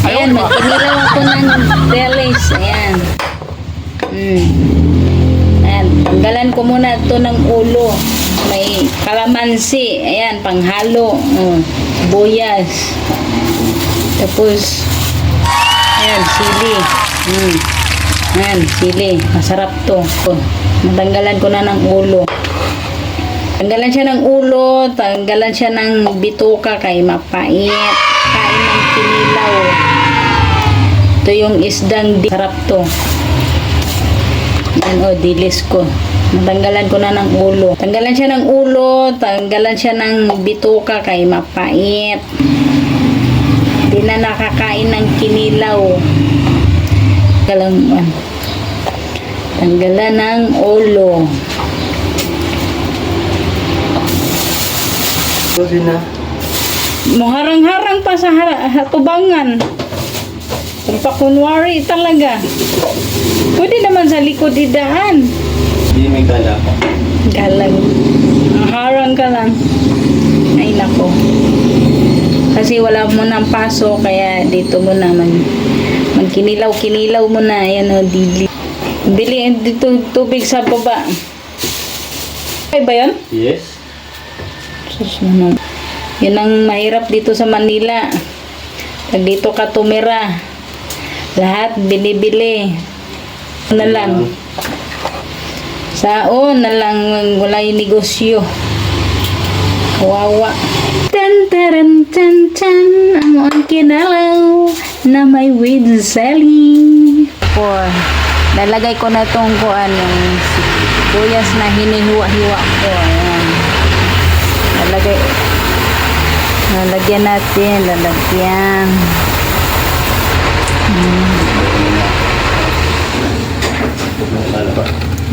Ayan, magkinilaw ako ng relish. Ayan. Ayan, tanggalan ko muna ito ng ulo. May kalamansi. Ayan, panghalo. Buyas. Tapos, ayan, sili. Ayan, sili. Masarap to. Matanggalan ko na ng ulo. Tanggalan siya ng ulo, tanggalan siya ng bituka kay mapait. Kain ng kinilaw. Ito yung isdang sarap to. Yan o, dilis ko. Natanggalan ko na ng ulo. Tanggalan siya ng ulo, tanggalan siya ng bituka kay mapait. Hindi na nakakain ng kinilaw. Tanggalan ng ulo. Muharang-harang pa sa hatubangan. Pakunwari talaga. Pwede naman sa likod idaan. Hindi may gala pa. Galang. Harang ka lang. Ay nako. Kasi wala mo nang paso, kaya dito mo na magkinilaw-kinilaw mo na. Ayan o, dili. Dili dito tubig sa baba. Okay ba yan? Yes. Susunod. Yun ang mahirap dito sa Manila. Pag dito ka tumira, lahat binibili. Na lang. Saon na lang, wala yung negosyo. Kawawa. Tan taran tan tan, ang kinalaw na may with selling. Lalagay ko na itong kuan yung sibuyas na hinihiwa-hiwa ko. Ayan. Lalagyan natin, lalagyan.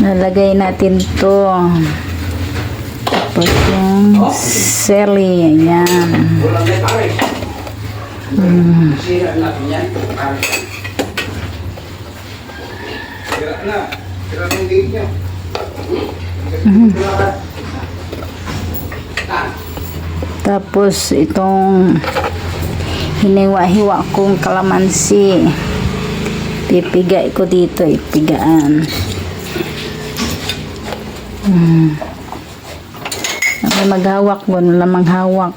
Lalagay natin to. Tapos yung sili, ayan. Tapos itong hiniwa-hiwa kong kalamansi, pipigay ko dito, ipigaan. May maghawak mo, lamang hawak.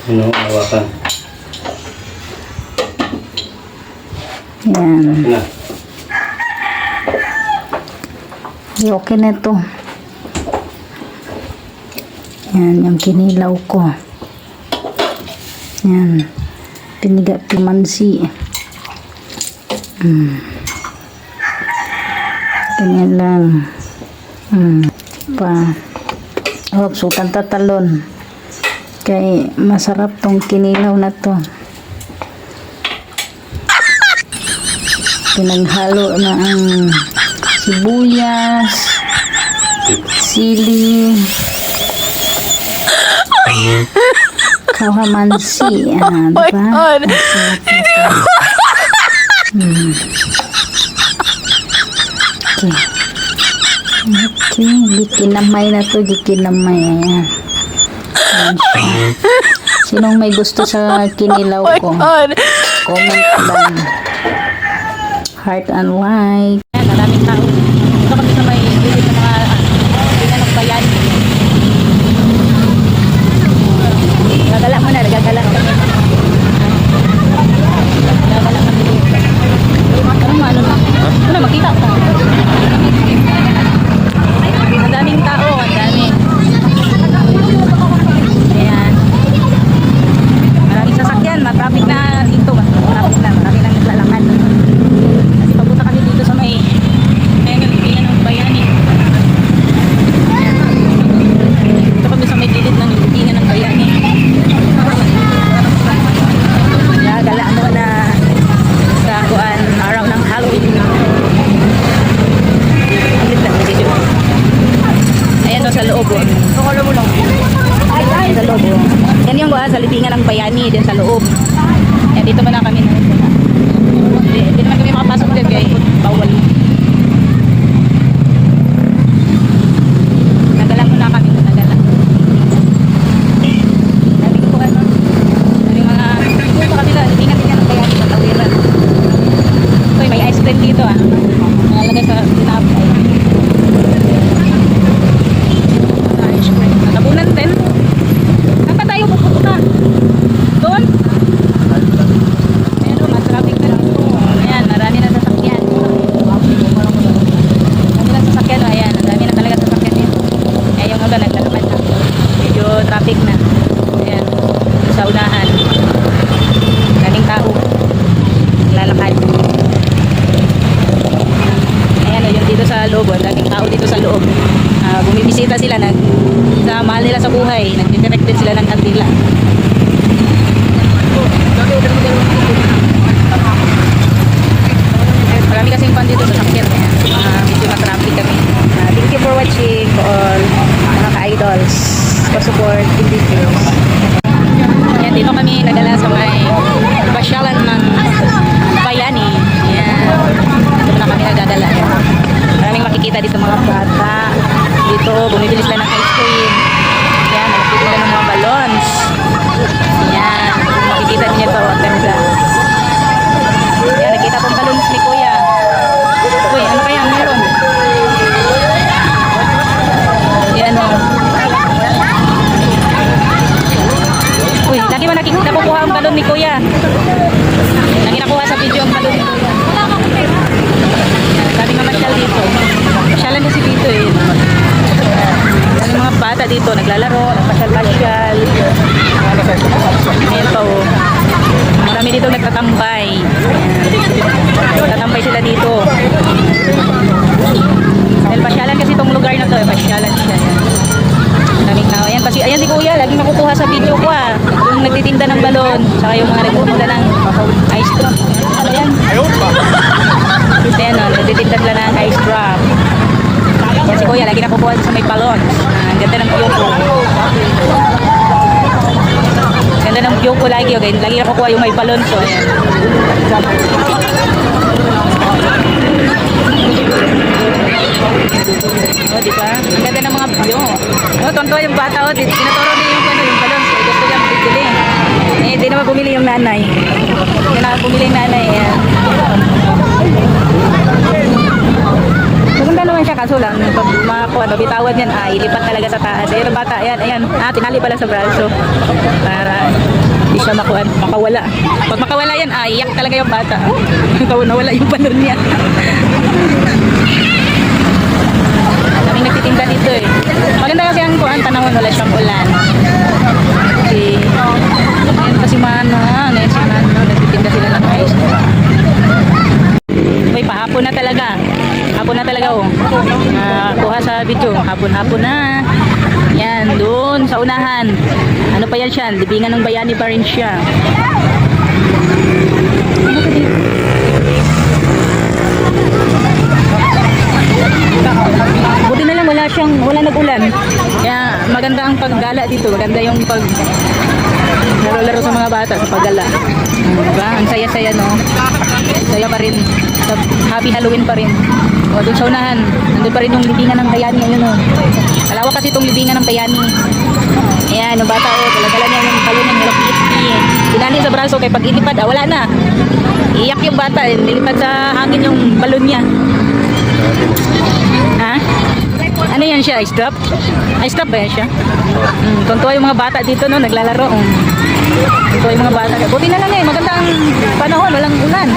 Ano, hawakan. Yan. Na. Okay na ito. Yan, yung kinilaw ko. Yan. Piniga pimansi. Ganyan lang. Sukan tatalon. Kaya masarap tong kinilaw na to. Pinaghalo na ang sibuyas, sili, kalamansi. Oh my God! Okay, gikinamay na to, gikinamay. Ayan. Sinong may gusto sa kinilaw ko? Comment lang. Heart and like. Ayan, maraming tao. Ito kami sa may gilid ng mga ng bayan. Gagala mo na, gagala kami. Gagala kami. Ano na? Ano, makita ko. Ang daming tao, ang dami. Ayan. Maraming sasakyan, matraffic na dito. Matraffic na, marami lang naglalakad. Kasi papunta kami dito sa may Lipigan ng Bayani. Dito kami sa may gilid ng Lipigan ng Bayani. Kaya galaan mo na sa kuan araw ng Halloween. Ayan o, sa loob o. Ayan sa loob o. Yan yung sa Libingan ng Bayani, din sa loob. Ayan, dito ba na kami na. Hindi naman kami makapasok din kaya bawal. Nagala mo na kami, nagala. Sabi ko po ano, sabi mga sasakyan dito ah. Nakalagay sa tinapay. Ice cream. Tabunan din. Saan pa tayo pupunta? Doon? Ayan o, matraffic na dito. Ayan, marami na sasakyan. Marami na sasakyan o, ayan. Marami na talaga sasakyan dito. Ayan yung ulo, naglalakad na. Medyo traffic na. Ayan, sa unahan. Daming tao. Lalakad. Ayan o, yung dito sa loob. Daming tao dito sa loob. Bumibisita sila. Sa mahal nila sa buhay. Nag-direct din sila ng kandila. Marami kasing pan dito sa sakyan. Medyo na-traffic kami. Thank you for watching all mga ka-idols for support in this video. Ayan, dito kami nagala sa may pasyalan ng Bayani. Ayan. Dito na kami nagdadala. Maraming makikita dito mga bata. Dito, bumibili sila ng ice cream. Ayan, nakikita ng mga balloons. Ayan, makikita niyo ito. Ang ganda. Ayan, nakita kong balloons ni Kuya. Uy, ano kaya meron? Ayan o. Uy, lagi mo nakukuha ang balon ni Kuya. Lagi nakuha sa video ang balon ni Kuya. Lagi mamasyal dito. Masyalan kasi dito eh. Ang mga bata dito, naglalaro, nagpasyal-pasyal. Ayan pa o. Marami dito nagtatambay. Nagtatambay sila dito. Dahil pasyalan kasi itong lugar na to, pasyalan siya. Maraming tao. Ayan, ayan si Kuya, laging nakukuha sa video ko ah. Yung nagtitinda ng balon, saka yung mga nagpupunta ng ice drop. Ano yan? Ayan o, nagtitinda sila ng ice drop. Ayan si Kuya, lagi nakukuha sa may balon. Ang ganda ng view ko. Ganda ng view ko lagi, okay? Lagi nakukuha yung may balon ko. Ayan. Oh, di ba? Ang ganda ng mga view. Oh, tonto yung bata, oh. Tinaturo niya yung balon. So, gusto niya bibili. Eh, di naman bumili yung nanay. Di naman bumili yung nanay. Ayan. Maganda naman siya, kaso lang, pag makakuha, bitawan yan, ilipat talaga sa taas. Ayan ang bata, ayan, ayan. Tinali pala sa braso. Para hindi siya makawala. Pag makawala yan, iyak talaga yung bata. Nawala yung balon niya. Kaming nagtitinda dito eh. Maganda kasi ang kuhan, panahon, wala siyang ulan. Kasi, ayan pa si Mano, ngayon si Mano, nagtitinda sila ng ice. Uy, pahapon na talaga. Hapon na talaga oh. Kuha sa video, hapon-hapon na. Yan, doon sa unahan. Ano pa yan siya? Libingan ng Bayani pa rin siya. Ano pa dito? Buti na lang wala nag-ulan. Kaya maganda ang paggala dito. Maganda yung laro-laro sa mga bata sa paggala. Diba? Ang saya-saya no. Saya pa rin. Happy Halloween pa rin. O doon sa unahan, nandun pa rin yung libingan ng Bayani. Ayun o. Kalawak kasi itong libingan ng Bayani. Ayan, yung bata o. Talagala niya yung balon ng Hello Kitty. Tinali sa braso kaya pag ilipad, wala na. Iyak yung bata. Nilipad sa hangin yung balon niya. Ha? Ano yan siya? Ice drop? Ice drop ba yan siya? Tuntua yung mga bata dito no, naglalaro. Tuntua yung mga bata. Buti na lang eh, maganda ang panahon, walang ulan.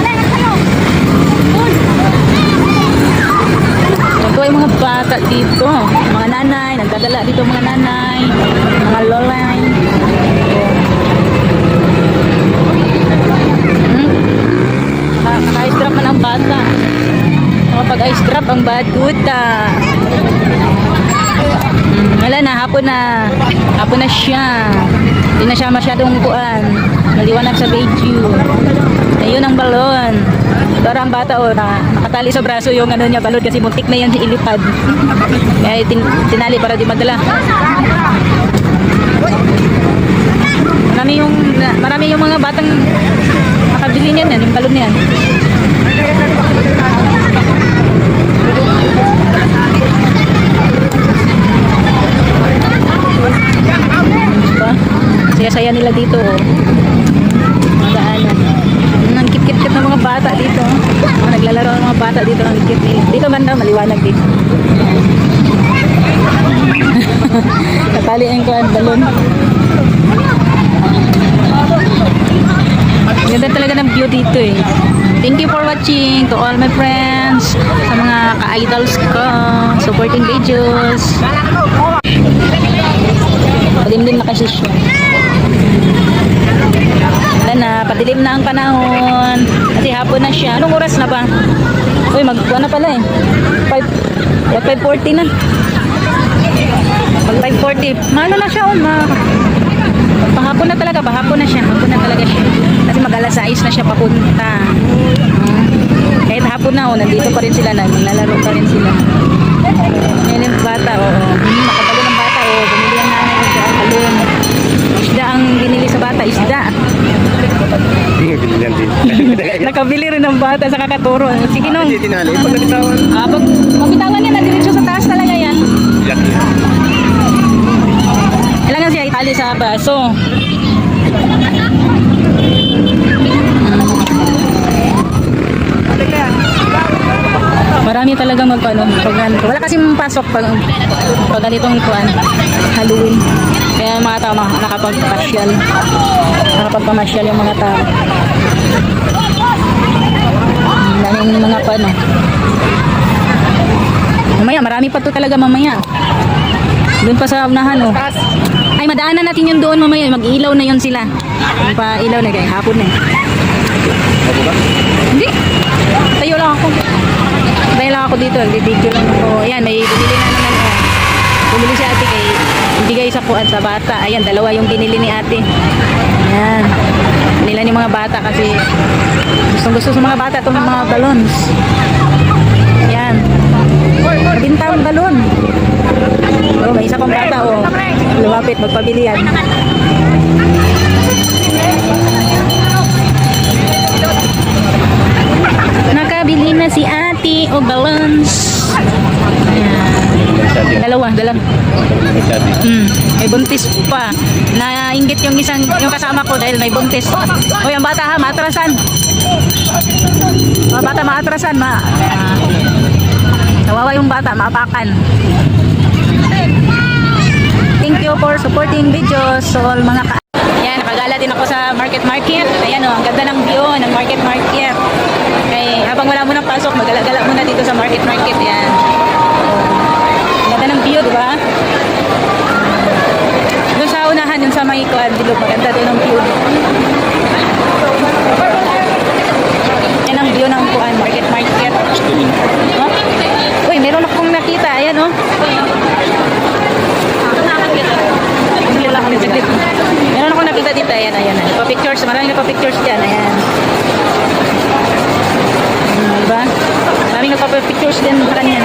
Tuntua yung mga bata dito. Mga nanay, nagdadala dito mga nanay. Mga lolay. Naka-ice drop man ang bata. Kapag ice drop ang batuta. Wala na, hapon na siya. Hindi na siya masyadong kuan. Naliwanag sa video. Ayun ang balon. Pero ang bata nakatali sa braso yung ano niya balon kasi muntik na yan si ilipad. Kaya tinali para di madala. Marami yung mga batang nakabili niyan, yung balon niyan. Saya-saya nila dito mga daanan. Ang kit-kit ng mga bata dito. Naglalaro ng mga Maganda, maliwanag dito. Natali ang kuan balon. Ganda talaga ng view dito eh. Thank you for watching to all my friends, sa mga ka-idols ko, supporting videos. Padilim na kasi siya. Wala na, padilim na ang panahon. Kasi hapon na siya. Anong oras na ba? Uy, na pala eh. 5:40 na. Pag 5:40, malo na siya. Pahapon na talaga, hapon na talaga siya. Kasi mag-alas 6 na siya papunta. Kahit hapon na, nandito pa rin sila, naglalaro pa rin sila. Ngayon yung bata, nakabalo ng bata, bumili ang nanay ng balon. Isda ang binili sa bata, isda. Nakabili rin ng bata sa kakaturo. Sige nung. Pag nabitawan. Pag mabitawan niya, nadiretso sa taas talaga yan. Kailangan siya itali sa baso. Marami talaga wala kasing pasok pag ganitong kuan Halloween. Kaya yung mga tao nakapagpamasyal yung mga tao. Daming mga mamaya, marami pa to talaga mamaya. Doon pa sa unahan Ay, madaanan natin yun doon mamaya. Mag-ilaw na yun sila. Pa-ilaw na kaya hapon na. Hindi. Tayo lang ako. Dito. Video lang ako. Ayan, may binili na naman. Bumili si ate kay ibigay sa kuan sa bata. Ayan, dalawa yung binili ni ate. Ayan. Nila ni mga bata kasi gusto sa mga bata itong mga balons. Ayan. Bintang balon. May isa pang bata lumapit magpabili yan. Nakabili na si ate balons. Ayan. Dalawa. May buntis pa. Nainggit yung kasama ko dahil may buntis. Ang bata maatrasan. Mga bata maatrasan. Nawawa yung bata, maapakan. Thank you for supporting videos. So, all mga Ayan, nakagala din ako sa market. Ayan ang ganda ng view ng market. Kaya habang wala mo ng pasok, magala-gala muna dito sa market. Ayan. Ganda ng view, di ba? Doon sa unahan, yun sa may bilog. Maganda din ang view. Yan ang view ng market. Uy, meron akong nakita. Ayan, meron akong nakita dito. Ayan. Pa-pictures. Maraming nagpa-pictures dyan. Ayan. Diba? Maraming nagpa-pictures din sa kanya.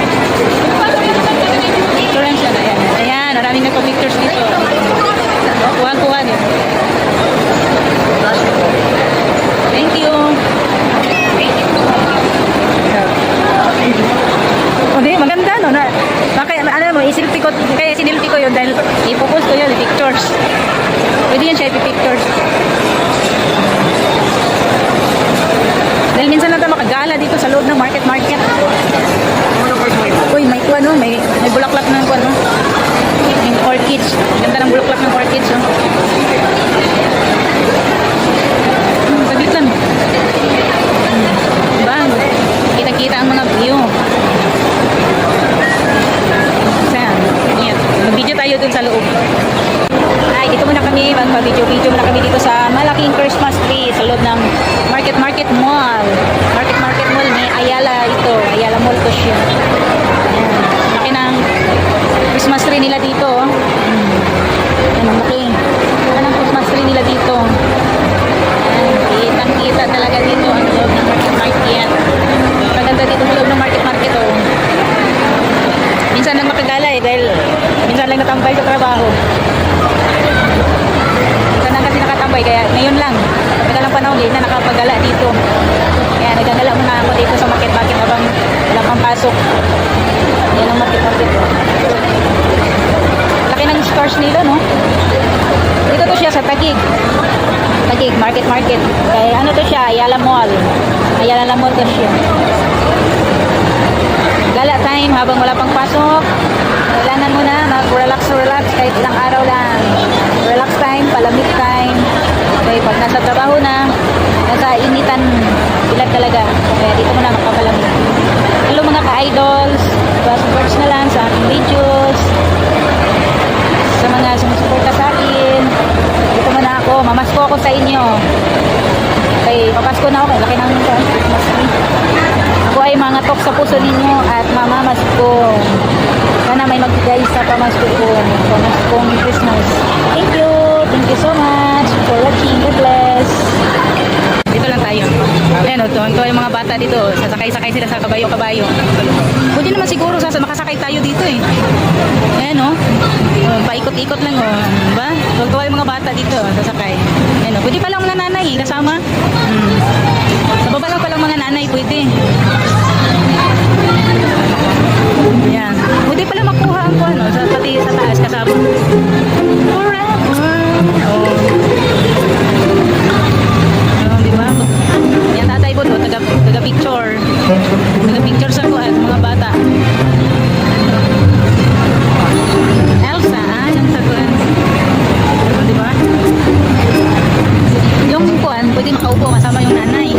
Pictures yan. Ayan. Maraming nagpa-pictures dito. Kuha niyo. Thank you. Maganda, no? Isilpi ko, kaya sinilpi ko yun dahil ipopost ko yun, pictures. Pwede yan siya, pictures. Dahil minsan lang tayo makagala dito sa loob ng market. Uy, may bulaklak ng yung orchids. Ganda ng bulaklak ng orchids, Saglit lang. Diba? Kita-kita ang mga view. Mag-video tayo dun sa loob. Ay, dito muna kami, magpa-video muna kami dito sa malaking Christmas tree sa loob ng Market Mall. Market Mall ni Ayala ito. Ayala Mall to siya. Ayan. Laki ng Christmas tree nila dito. Ayan, laki. Laki ng Christmas tree nila dito. Ayan, kitang-kita talaga dito ang loob ng Market. Maganda dito sa loob ng Market. Minsan lang makagala dahil minsan lang natambay sa trabaho. Minsan lang kasi nakatambay kaya ngayon lang. Matagal ang panahon na nakapagala dito. Kaya nagagala muna ako dito sa market habang wala pang pasok. Yan ang market. Laki ng stores nila, no? Dito to siya sa Taguig, market. Kaya ano to siya, Ayala Mall to siya. Gala time habang wala pang pasok. Kailangan mo na mag-relax kahit ilang araw lang. Relax time, palamig time. Okay, pag nasa trabaho na, nasa initan, ilan talaga. Kaya dito mo na makapalamig. Hello mga ka-idols. Support na lang sa aking videos. Sa mga sumusuporta sa akin. Dito muna ako. Mamasko ako sa inyo. Okay, papasko na ako. Laki ng Christmas tree. Ako ay mga tok sa puso ninyo at mamamasko. Sana may magbigay sa pamasko ko. Pamaskong Christmas. Thank you. Thank you so much for watching. God bless. Dito lang tayo. Ayan o, ito yung mga bata dito. Sasakay-sakay sila sa kabayo-kabayo. Pwede naman siguro makasakay tayo dito eh. Ayan o. Paikot-ikot lang o. Diba? Tuwa yung mga bata dito. Sasakay. Ayan o. Pwede palang mga nanay kasama. Sa baba lang palang mga nanay. Pwede. Ayan. Pwede pala makuha ang kuha no? Pati sa taas kasama. Forever. Oh. Diba? Yan tatay po to, taga-picture. Taga-picture sa kuha, mga bata. Elsa, yung sa kuha. Diba? Yung kuhan, pwede makaupo kasama yung nanay.